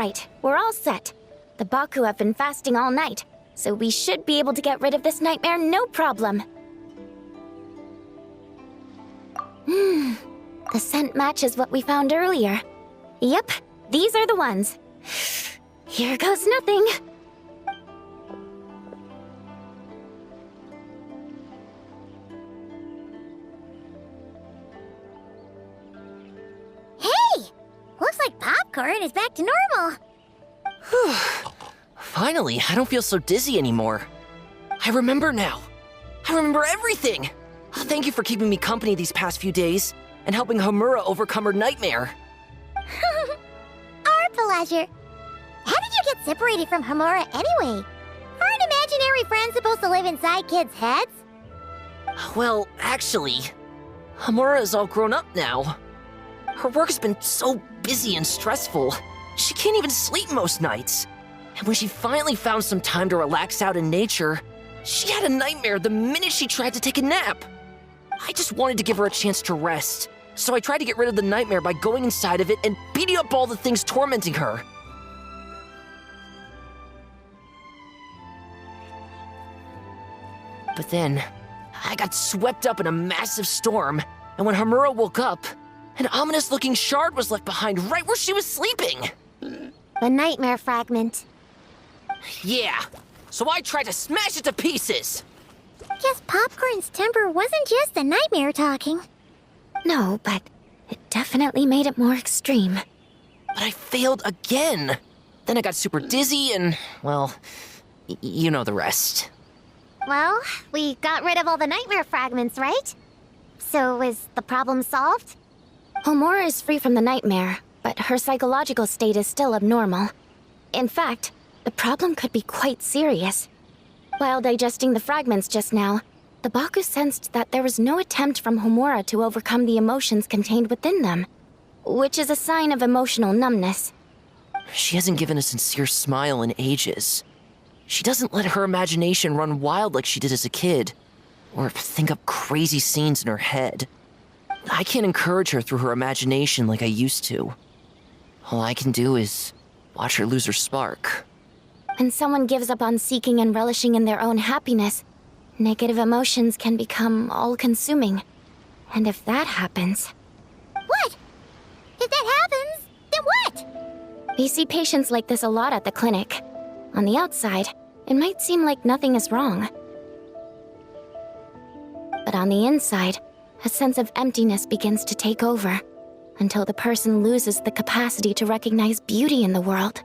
right. We're all set. The Baku have been fasting all night, so we should be able to get rid of this nightmare no problem. The scent matches what we found earlier. Yep, these are the ones. Here goes nothing. Hey! Looks like popcorn is back to normal. Finally, I don't feel so dizzy anymore. I remember now. I remember everything. Thank you for keeping me company these past few days and helping Homura overcome her nightmare. Our pleasure. How did you get separated from Homura anyway? Aren't imaginary friends supposed to live inside kids' heads? Well, actually, Homura is all grown up now. Her work's been so busy and stressful, she can't even sleep most nights. And when she finally found some time to relax out in nature, she had a nightmare the minute she tried to take a nap. I just wanted to give her a chance to rest, so I tried to get rid of the nightmare by going inside of it and beating up all the things tormenting her. But then, I got swept up in a massive storm, and when Homura woke up, an ominous-looking shard was left behind right where she was sleeping. The nightmare fragment. Yeah, so I tried to smash it to pieces. Guess Popcorn's temper wasn't just the nightmare talking. No, but it definitely made it more extreme. But I failed again. Then I got super dizzy and, well, you know the rest. Well, we got rid of all the nightmare fragments, right? So is the problem solved? Homura is free from the nightmare, but her psychological state is still abnormal. In fact, the problem could be quite serious. While digesting the fragments just now, the Baku sensed that there was no attempt from Homura to overcome the emotions contained within them, which is a sign of emotional numbness. She hasn't given a sincere smile in ages. She doesn't let her imagination run wild like she did as a kid, or think up crazy scenes in her head. I can't encourage her through her imagination like I used to. All I can do is watch her lose her spark. When someone gives up on seeking and relishing in their own happiness, negative emotions can become all-consuming. And if that happens... What? If that happens, then what? We see patients like this a lot at the clinic. On the outside, it might seem like nothing is wrong. But on the inside, a sense of emptiness begins to take over, until the person loses the capacity to recognize beauty in the world.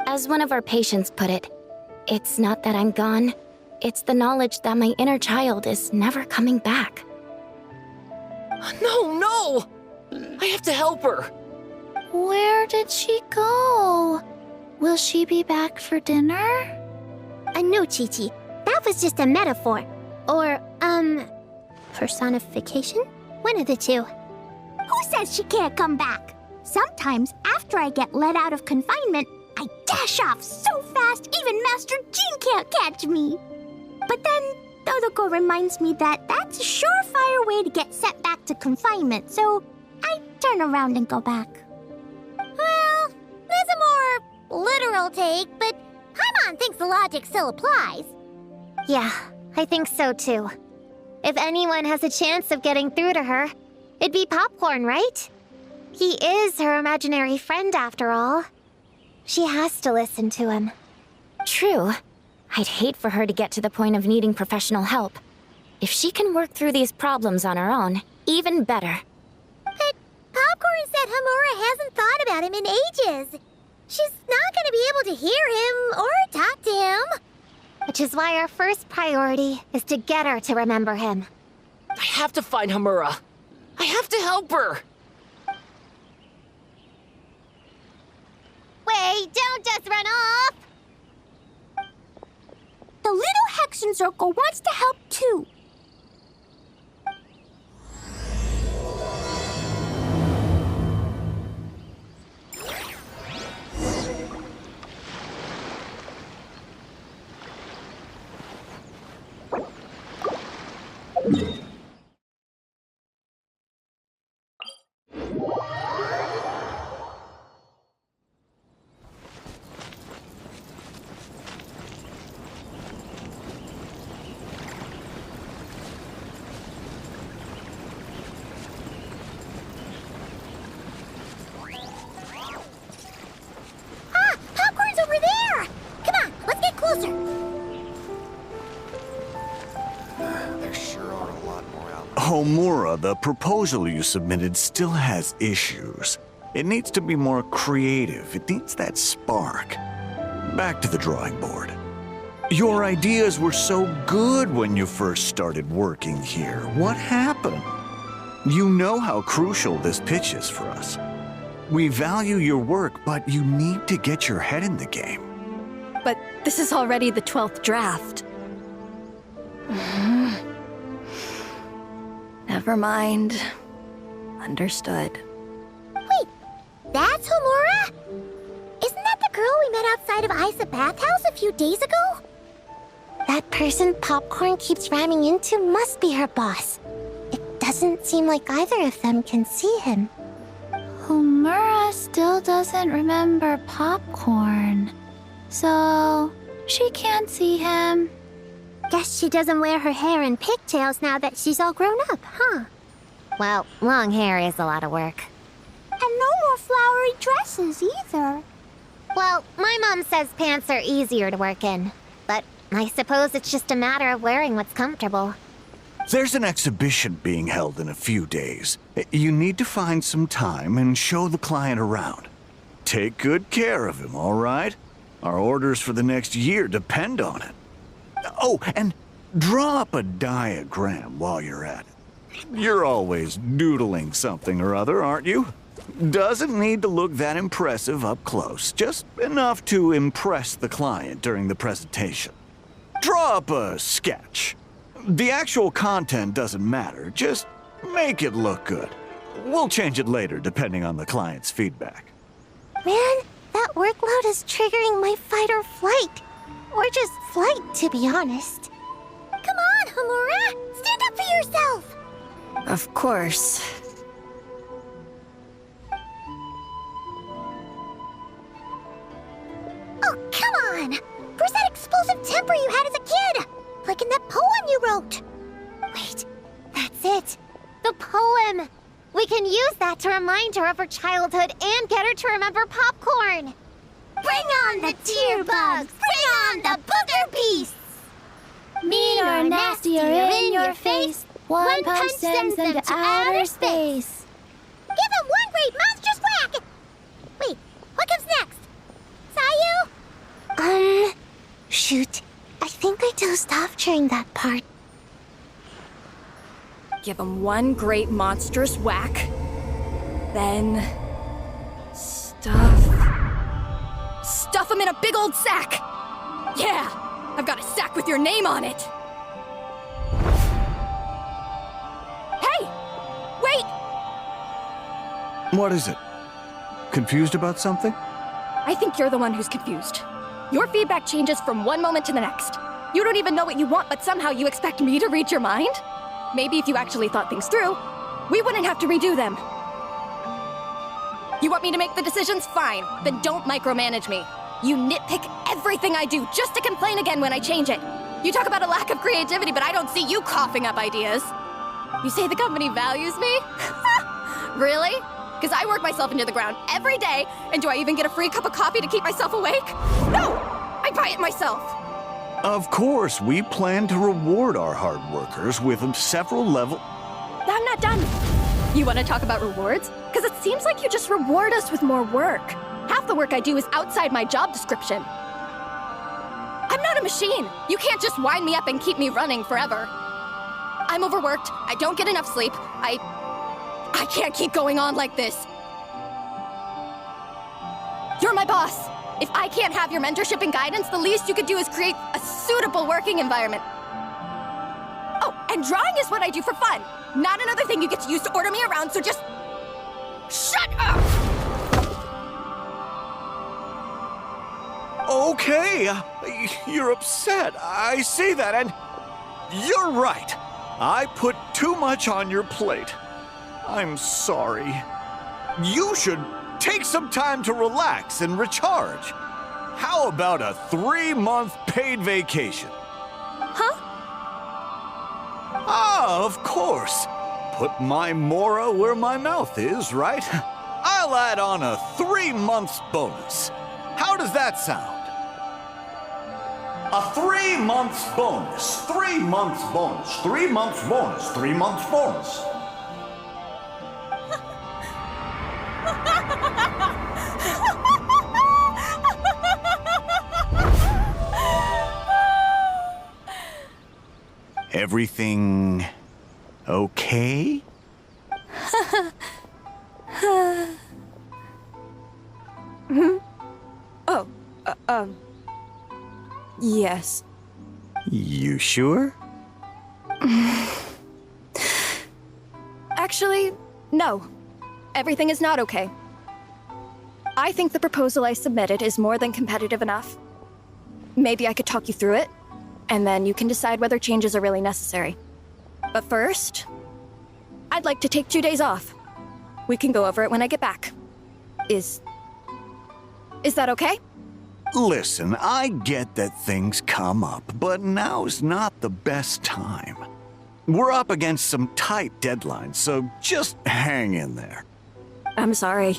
As one of our patients put it, it's not that I'm gone, it's the knowledge that my inner child is never coming back. No! I have to help her! Where did she go? Will she be back for dinner? No, Chi-Chi. That was just a metaphor. Or, personification? One of the two. Who says she can't come back? Sometimes, after I get let out of confinement, I dash off so fast even Master Jean can't catch me. But then, Dodoko reminds me that that's a surefire way to get sent back to confinement, so I turn around and go back. Well, there's a more literal take, but Paimon thinks the logic still applies. Yeah, I think so too. If anyone has a chance of getting through to her, it'd be Popcorn, right? He is her imaginary friend after all. She has to listen to him. True. I'd hate for her to get to the point of needing professional help. If she can work through these problems on her own, even better. But Popcorn said Homura hasn't thought about him in ages. She's not going to be able to hear him or talk to him. Which is why our first priority is to get her to remember him. I have to find Homura. I have to help her! Wait, don't just run off! The little Hexen Circle wants to help too. Homura, the proposal you submitted still has issues. It needs to be more creative. It needs that spark. Back to the drawing board. Your ideas were so good when you first started working here. What happened? You know how crucial this pitch is for us. We value your work, but you need to get your head in the game. But this is already the 12th draft. Never mind. Understood. Wait, that's Homura? Isn't that the girl we met outside of Isa Bathhouse a few days ago? That person Popcorn keeps ramming into must be her boss. It doesn't seem like either of them can see him. Homura still doesn't remember Popcorn. So, she can't see him. Guess she doesn't wear her hair in pigtails now that she's all grown up, huh? Well, long hair is a lot of work. And no more flowery dresses either. Well, my mom says pants are easier to work in. But I suppose it's just a matter of wearing what's comfortable. There's an exhibition being held in a few days. You need to find some time and show the client around. Take good care of him, all right? Our orders for the next year depend on it. Oh, and draw up a diagram while you're at it. You're always doodling something or other, aren't you? Doesn't need to look that impressive up close, just enough to impress the client during the presentation. Draw up a sketch. The actual content doesn't matter, just make it look good. We'll change it later depending on the client's feedback. Man, that workload is triggering my fight or flight. Or just flight, to be honest. Come on, Homura! Stand up for yourself! Of course. Oh, come on! Where's that explosive temper you had as a kid? Like in that poem you wrote. Wait, that's it. The poem! We can use that to remind her of her childhood and get her to remember Popcorn. Bring on the tear bugs! Bring on the booger beasts! Mean or nasty or in your face, one punch sends them to outer space. Give them one great monstrous whack! Wait, what comes next? Sayu? Shoot. I think I dozed off during that part. Give him one great monstrous whack. Then... Stuff him in a big old sack! Yeah! I've got a sack with your name on it! Hey! Wait! What is it? Confused about something? I think you're the one who's confused. Your feedback changes from one moment to the next. You don't even know what you want, but somehow you expect me to read your mind? Maybe if you actually thought things through, we wouldn't have to redo them. You want me to make the decisions? Fine. Then don't micromanage me. You nitpick everything I do just to complain again when I change it. You talk about a lack of creativity, but I don't see you coughing up ideas. You say the company values me? Really? Because I work myself into the ground every day, and do I even get a free cup of coffee to keep myself awake? No! I buy it myself. Of course, we plan to reward our hard workers with several levels. I'm not done. You want to talk about rewards? Because it seems like you just reward us with more work. Half the work I do is outside my job description. I'm not a machine. You can't just wind me up and keep me running forever. I'm overworked. I don't get enough sleep. I can't keep going on like this. You're my boss. If I can't have your mentorship and guidance, the least you could do is create a suitable working environment. Oh, and drawing is what I do for fun. Not another thing you get to use to order me around, so just... shut up! Okay, you're upset. I see that, and you're right. I put too much on your plate. I'm sorry. You should take some time to relax and recharge. How about a 3-month paid vacation? Huh? Ah, of course. Put my Mora where my mouth is, right? I'll add on a 3 months bonus. How does that sound? A 3 months bonus. 3 months bonus. 3 months bonus. 3 months bonus. Everything okay? Oh, yes. You sure? Actually, no. Everything is not okay. I think the proposal I submitted is more than competitive enough. Maybe I could talk you through it, and then you can decide whether changes are really necessary. But first, I'd like to take 2 days off. We can go over it when I get back. Is that okay? Listen, I get that things come up, but now's not the best time. We're up against some tight deadlines, so just hang in there. I'm sorry,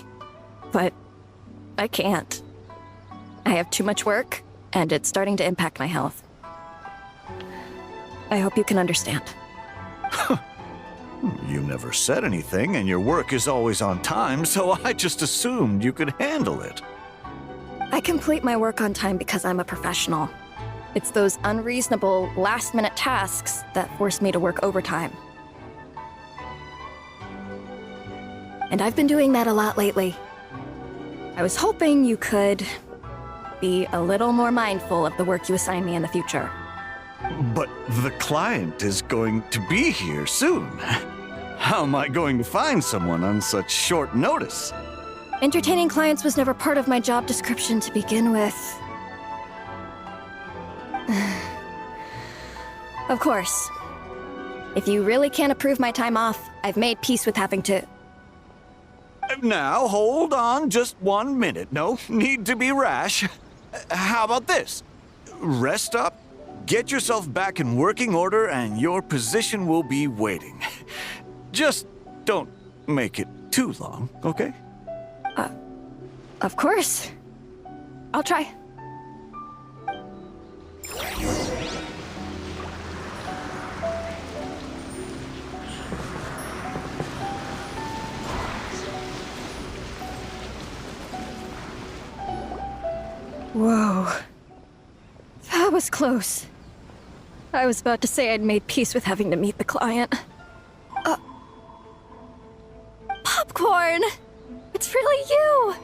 but I can't. I have too much work, and it's starting to impact my health. I hope you can understand. You never said anything, and your work is always on time, so I just assumed you could handle it. I complete my work on time because I'm a professional. It's those unreasonable, last-minute tasks that force me to work overtime. And I've been doing that a lot lately. I was hoping you could be a little more mindful of the work you assign me in the future. But the client is going to be here soon. How am I going to find someone on such short notice? Entertaining clients was never part of my job description to begin with. Of course. If you really can't approve my time off, I've made peace with having to... Now, hold on just 1 minute. No need to be rash. How about this? Rest up, get yourself back in working order, and your position will be waiting. Just don't make it too long, okay? Of course. I'll try. Whoa. That was close. I was about to say I'd made peace with having to meet the client. Popcorn! It's really you!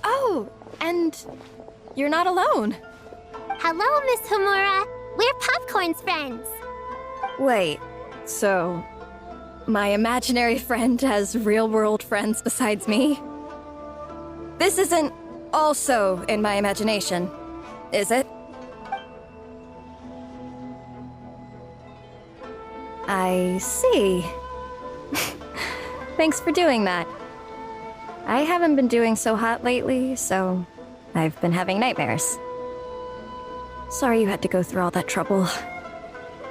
Oh, and you're not alone. Hello, Miss Homura. We're Popcorn's friends. Wait, so my imaginary friend has real-world friends besides me? This isn't also in my imagination, is it? I see. Thanks for doing that. I haven't been doing so hot lately, so I've been having nightmares. Sorry you had to go through all that trouble.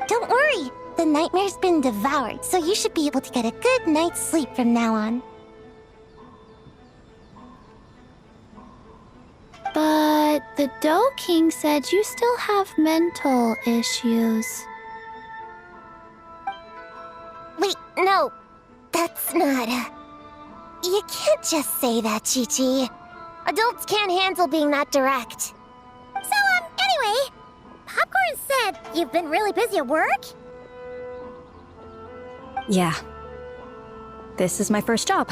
Don't worry. The nightmare's been devoured, so you should be able to get a good night's sleep from now on. But the Dough King said you still have mental issues. Wait, no. That's not... You can't just say that, Chi-Chi. Adults can't handle being that direct. So, anyway, Popcorn said you've been really busy at work? Yeah. This is my first job.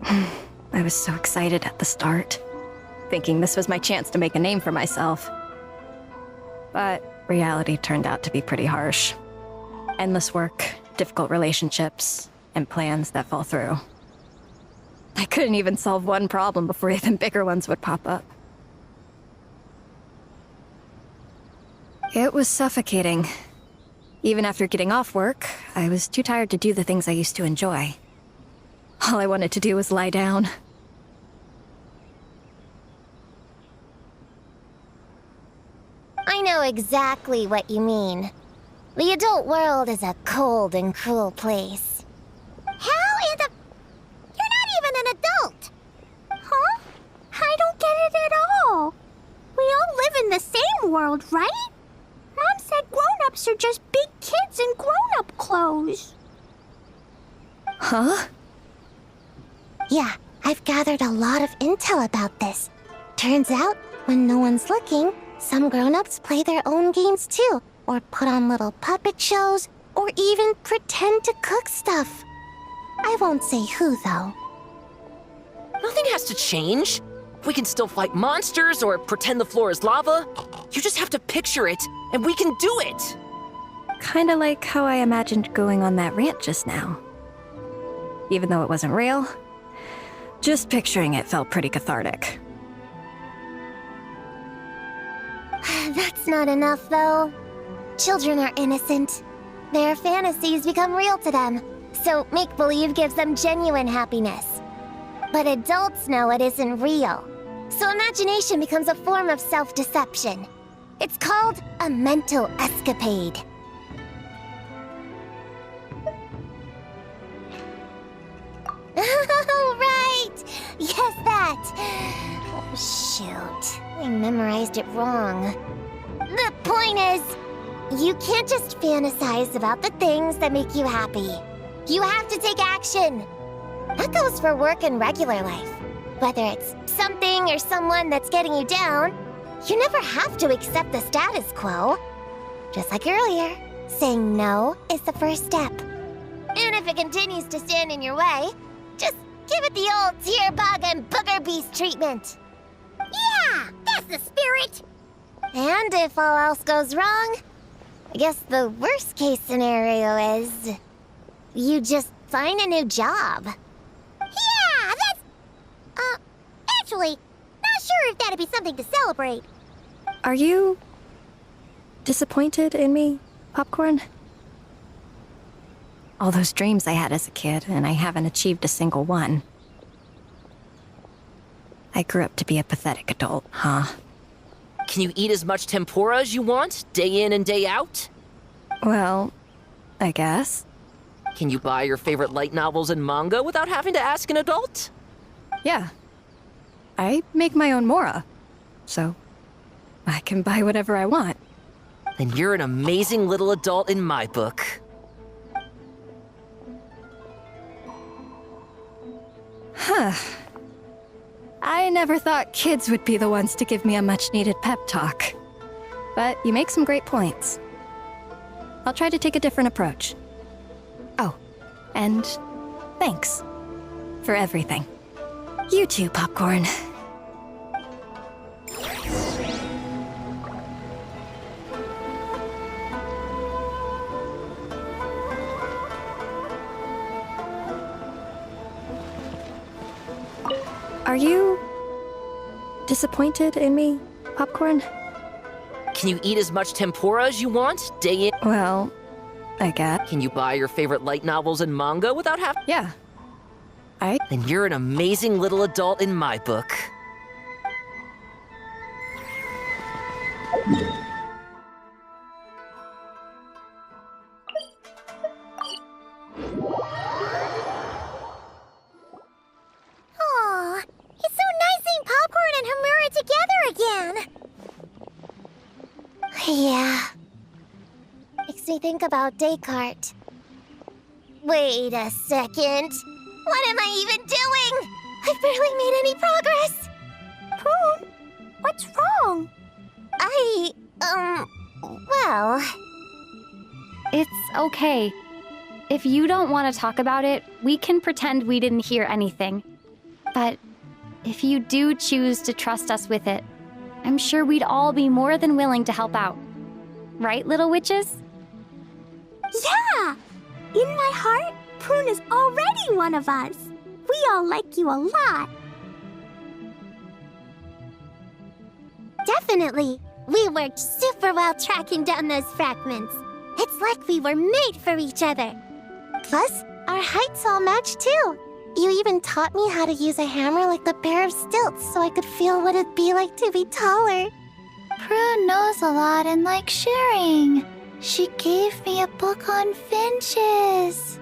I was so excited at the start, thinking this was my chance to make a name for myself. But reality turned out to be pretty harsh. Endless work, difficult relationships, and plans that fall through. I couldn't even solve one problem before even bigger ones would pop up. It was suffocating. Even after getting off work, I was too tired to do the things I used to enjoy. All I wanted to do was lie down. I know exactly what you mean. The adult world is a cold and cruel place. How in the... You're not even an adult! Huh? I don't get it at all. We all live world, right? Mom said grown-ups are just big kids in grown-up clothes. Huh? Yeah, I've gathered a lot of intel about this. Turns out, when no one's looking, some grown-ups play their own games too, or put on little puppet shows, or even pretend to cook stuff. I won't say who, though. Nothing has to change. We can still fight monsters or pretend the floor is lava. You just have to picture it, and we can do it! Kinda like how I imagined going on that rant just now. Even though it wasn't real, just picturing it felt pretty cathartic. That's not enough, though. Children are innocent. Their fantasies become real to them, so make-believe gives them genuine happiness. But adults know it isn't real, so imagination becomes a form of self-deception. It's called a mental escapade. Oh, right! Yes, that! Oh, shoot. I memorized it wrong. The point is, you can't just fantasize about the things that make you happy. You have to take action. That goes for work and regular life. Whether it's something or someone that's getting you down, you never have to accept the status quo. Just like earlier, saying no is the first step. And if it continues to stand in your way, just give it the old tear bug and booger beast treatment. Yeah, that's the spirit. And if all else goes wrong, I guess the worst case scenario is you just find a new job. Yeah, that's... actually, not sure if that'd be something to celebrate. Are you disappointed in me, Popcorn? All those dreams I had as a kid, and I haven't achieved a single one. I grew up to be a pathetic adult, huh? Can you eat as much tempura as you want, day in and day out? Well, I guess. Can you buy your favorite light novels and manga without having to ask an adult? Yeah. I make my own mora, so I can buy whatever I want. Then you're an amazing little adult in my book. Huh. I never thought kids would be the ones to give me a much-needed pep talk. But you make some great points. I'll try to take a different approach. Oh, and thanks for everything. You too, Popcorn. Are you disappointed in me, Popcorn? Can you eat as much tempura as you want, day in? Well, I guess. Can you buy your favorite light novels and manga without having? Yeah. Then you're an amazing little adult in my book. Aw, it's so nice seeing Popcorn and Hamura together again. Yeah. Makes me think about Descartes. Wait a second. What am I even doing? I've barely made any progress. Prune, what's wrong? Well... It's okay. If you don't want to talk about it, we can pretend we didn't hear anything. But if you do choose to trust us with it, I'm sure we'd all be more than willing to help out. Right, little witches? Yeah! In my heart, Prune is already one of us. We all like you a lot. Definitely. We worked super well tracking down those fragments. It's like we were made for each other. Plus, our heights all match too. You even taught me how to use a hammer like the Bear of Stilts so I could feel what it'd be like to be taller. Prune knows a lot and likes sharing. She gave me a book on finches.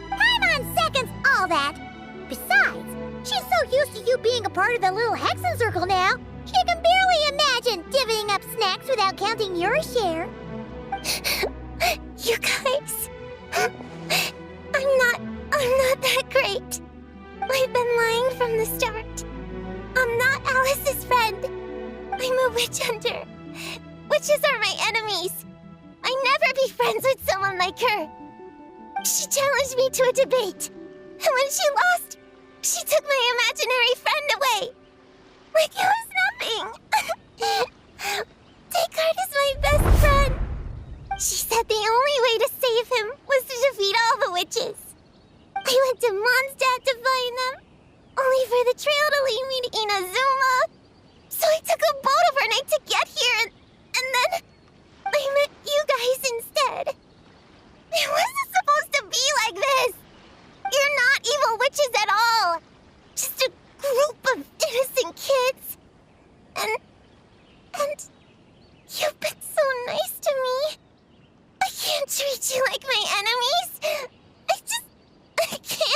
Hang on seconds, all that. Besides, She's so used to you being a part of the little Hexen Circle now, she can barely imagine divvying up snacks without counting your share. You guys, I'm not that great. I've been lying from the start. I'm not Alice's friend. I'm a witch hunter. Witches are my enemies. I never be friends with someone like her. She challenged me to a debate, and when she lost, she took my imaginary friend away. Like it was nothing. Descartes is my best friend. She said the only way to save him was to defeat all the witches. I went to Mondstadt to find them, only for the trail to lead me to Inazuma. So I took a boat overnight to get here, and then I met you guys instead. It wasn't supposed to be like this. You're not evil witches at all. Just a group of innocent kids. And you've been so nice to me. I can't treat you like my enemies. I can't.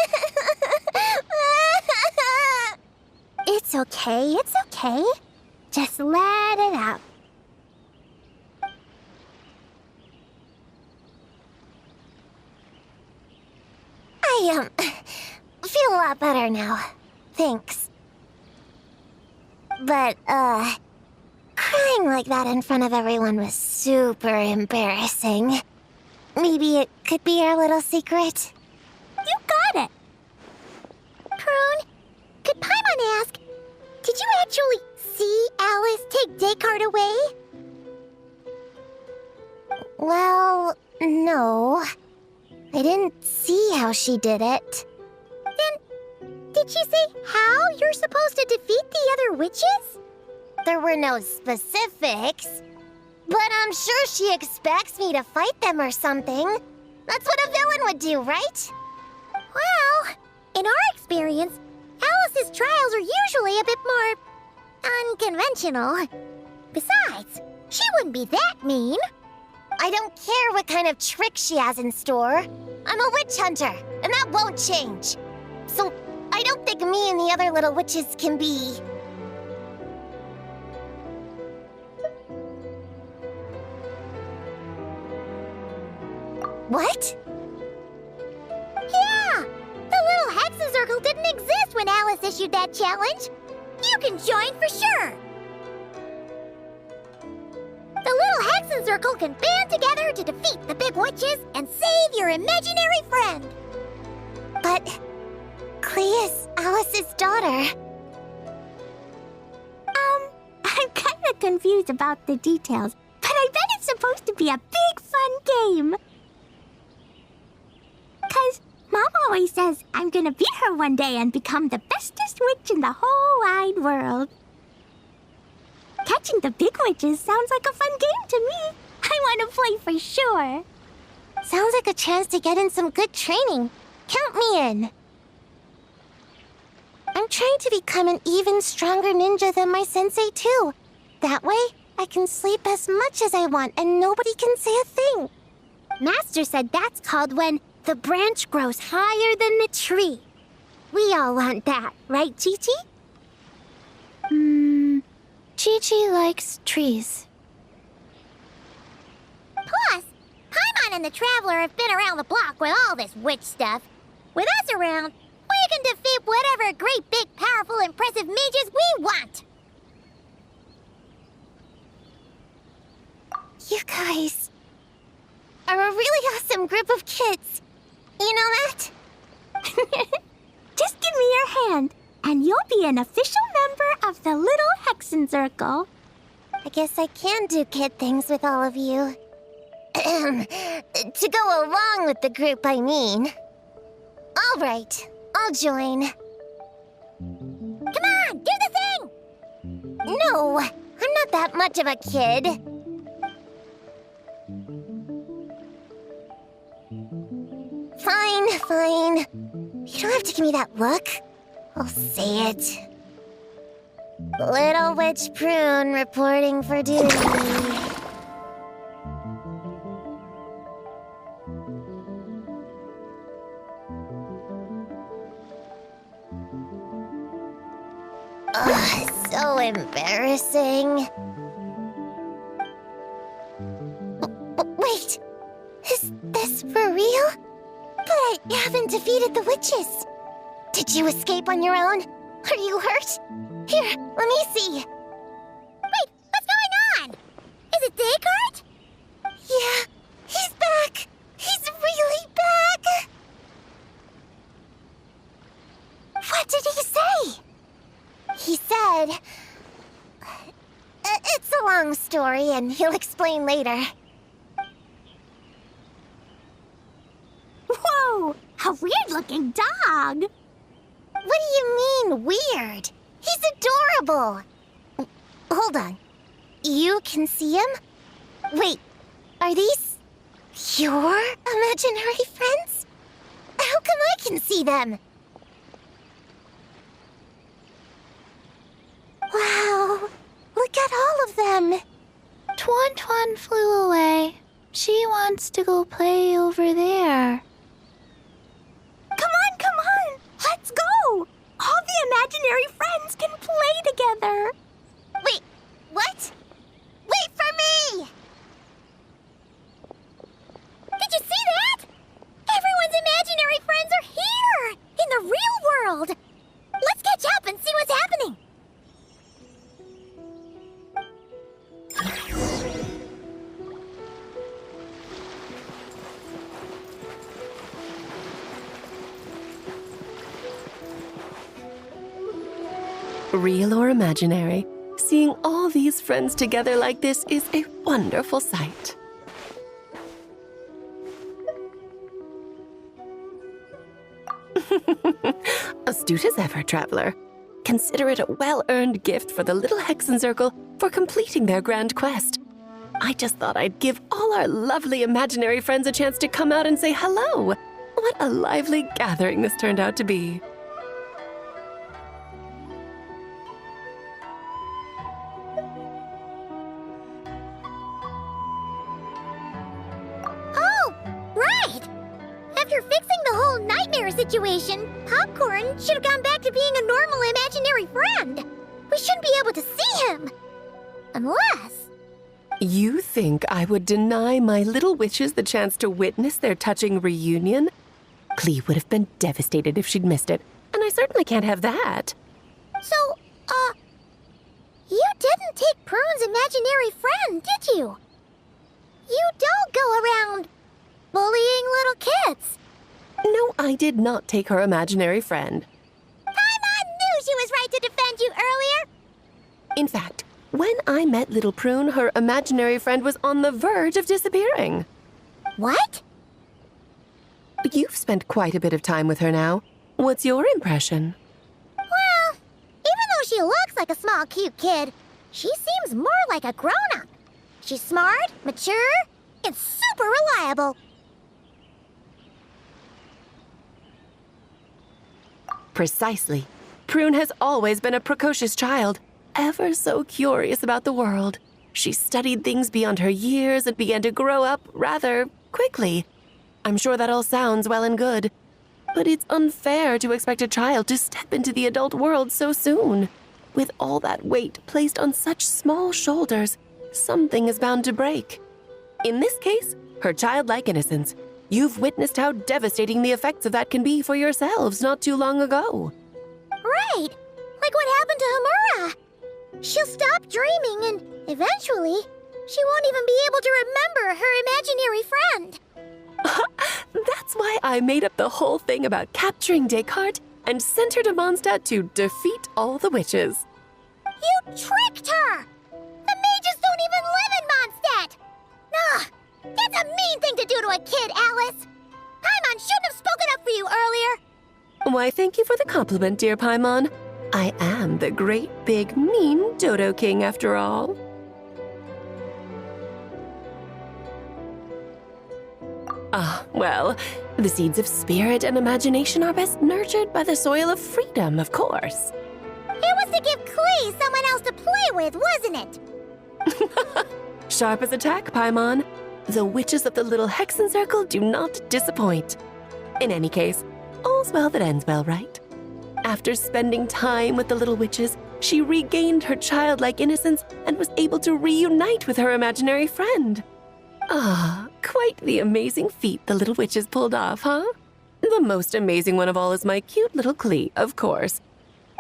It's okay, it's okay. Just let it out. I feel a lot better now. Thanks. But, crying like that in front of everyone was super embarrassing. Maybe it could be our little secret? You got it. Prune, could Paimon ask, did you actually see Alice take Descartes away? Well, no. I didn't see how she did it. Then, did she say how you're supposed to defeat the other witches? There were no specifics. But I'm sure she expects me to fight them or something. That's what a villain would do, right? Well, in our experience, Alice's trials are usually a bit more unconventional. Besides, she wouldn't be that mean. I don't care what kind of trick she has in store. I'm a witch hunter, and that won't change. So I don't think me and the other little witches can be... What? Yeah! The little Hexen Circle didn't exist when Alice issued that challenge. You can join for sure. The little Hexen Circle can band together to defeat the big witches and save your imaginary friend. But Clea is Alice's daughter. I'm kind of confused about the details, but I bet it's supposed to be a big fun game. 'Cause Mom always says I'm gonna beat her one day and become the bestest witch in the whole wide world. Catching the big witches sounds like a fun game to me. I want to play for sure. Sounds like a chance to get in some good training. Count me in. I'm trying to become an even stronger ninja than my sensei, too. That way, I can sleep as much as I want and nobody can say a thing. Master said that's called when the branch grows higher than the tree. We all want that, right, Chi-Chi? Chi-Chi likes trees. Plus, Paimon and the Traveler have been around the block with all this witch stuff. With us around, we can defeat whatever great, big, powerful, impressive mages we want. You guys are a really awesome group of kids. You know that? Just give me your hand, and you'll be an official member of the Little Hexen Circle. I guess I can do kid things with all of you. To go along with the group, I mean. All right, I'll join. Come on, do the thing! No, I'm not that much of a kid. Fine. You don't have to give me that look. I'll say it. Little Witch Prune reporting for duty. Ugh, so embarrassing. Wait, is this for real? But I haven't defeated the witches. Did you escape on your own? Are you hurt? Here, let me see. Wait, what's going on? Is it Descartes? Yeah, he's back. He's really back. What did he say? He said... It's a long story, and he'll explain later. Whoa, a weird-looking dog. What do you mean, weird? He's adorable. Hold on. You can see him? Wait, are these your imaginary friends? How come I can see them? Wow, look at all of them. Tuan Tuan flew away. She wants to go play over there. Come on, let's go. All the imaginary friends can play together. Wait, what? Wait for me! Did you see that? Everyone's imaginary friends are here, in the real world. Let's catch up and see what's happening. Real or imaginary, seeing all these friends together like this is a wonderful sight. Astute as ever, traveler. Consider it a well-earned gift for the little Hexen Circle for completing their grand quest. I just thought I'd give all our lovely imaginary friends a chance to come out and say hello. What a lively gathering this turned out to be. Oh, right. After fixing the whole nightmare situation, Popcorn should have gone back to being a normal imaginary friend. We shouldn't be able to see him. Unless... You think I would deny my little witches the chance to witness their touching reunion? Clee would have been devastated if she'd missed it, and I certainly can't have that. So, you didn't take Prune's imaginary friend, did you? You don't go around bullying little kids. No, I did not take her imaginary friend. Paimon knew she was right to defend you earlier. In fact, when I met little Prune, her imaginary friend was on the verge of disappearing. What? You've spent quite a bit of time with her now. What's your impression? Well, even though she looks like a small, cute kid, she seems more like a grown-up. She's smart, mature, and super reliable. Precisely. Prune has always been a precocious child, ever so curious about the world. She studied things beyond her years and began to grow up rather quickly. I'm sure that all sounds well and good, but it's unfair to expect a child to step into the adult world so soon. With all that weight placed on such small shoulders, something is bound to break. In this case, her childlike innocence. You've witnessed how devastating the effects of that can be for yourselves not too long ago. Right, like what happened to Hamura. She'll stop dreaming and eventually, she won't even be able to remember her imaginary friend. That's why I made up the whole thing about capturing Descartes and sent her to Mondstadt to defeat all the witches. You tricked her! The mages don't even live in Mondstadt! Ugh, that's a mean thing to do to a kid, Alice! Paimon shouldn't have spoken up for you earlier! Why, thank you for the compliment, dear Paimon. I am the great, big, mean Dodo King, after all. Well, the seeds of spirit and imagination are best nurtured by the soil of freedom, of course. It was to give Clee someone else to play with, wasn't it? Sharp as a tack, Paimon. The witches of the Little Hexen Circle do not disappoint. In any case, all's well that ends well, right? After spending time with the little witches, She regained her childlike innocence and was able to reunite with her imaginary friend. Ah, quite the amazing feat the little witches pulled off, huh? The most amazing one of all is my cute little Klee, of course.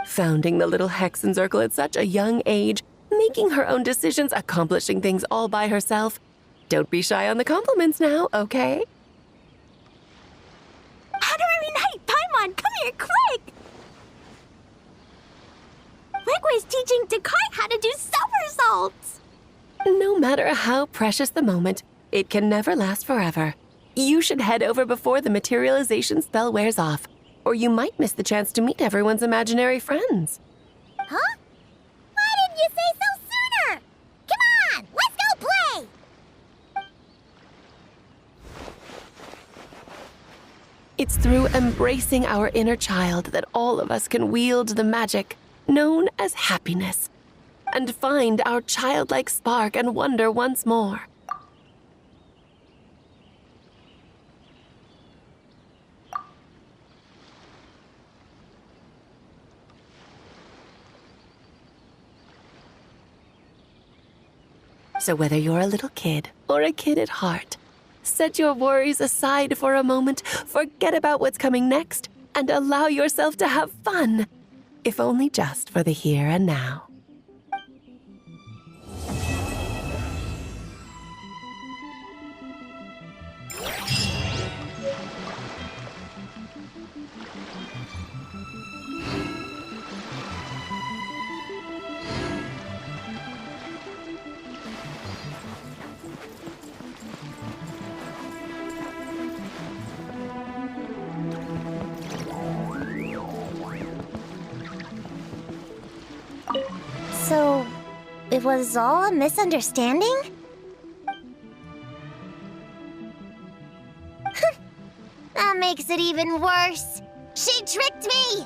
Founding the little Hexen Circle at such a young age, making her own decisions, accomplishing things all by herself. Don't be shy on the compliments now, okay? Honorary Knight, Paimon, come here quick! Wigway's teaching Dekai how to do somersaults! No matter how precious the moment, it can never last forever. You should head over before the materialization spell wears off, or you might miss the chance to meet everyone's imaginary friends. Huh? Why didn't you say so sooner? Come on, let's go play! It's through embracing our inner child that all of us can wield the magic known as happiness and find our childlike spark and wonder once more. So whether you're a little kid or a kid at heart, set your worries aside for a moment, forget about what's coming next, and allow yourself to have fun, if only just for the here and now. So, it was all a misunderstanding? That makes it even worse. She tricked me!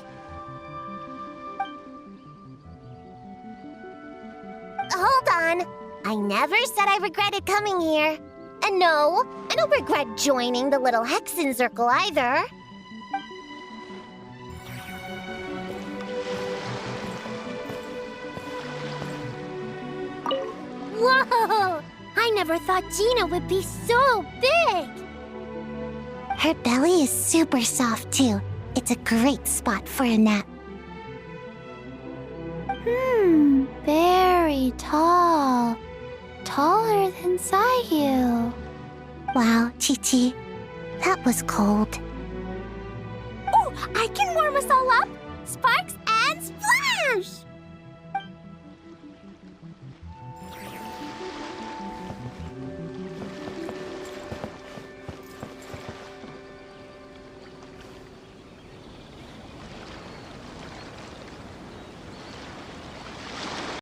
Hold on. I never said I regretted coming here. And no, I don't regret joining the little Hexen Circle either. Whoa! I never thought Gina would be so big! Her belly is super soft, too. It's a great spot for a nap. Very tall. Taller than Sayu. Wow, Chi-Chi. That was cold. Oh, I can warm us all up! Sparks,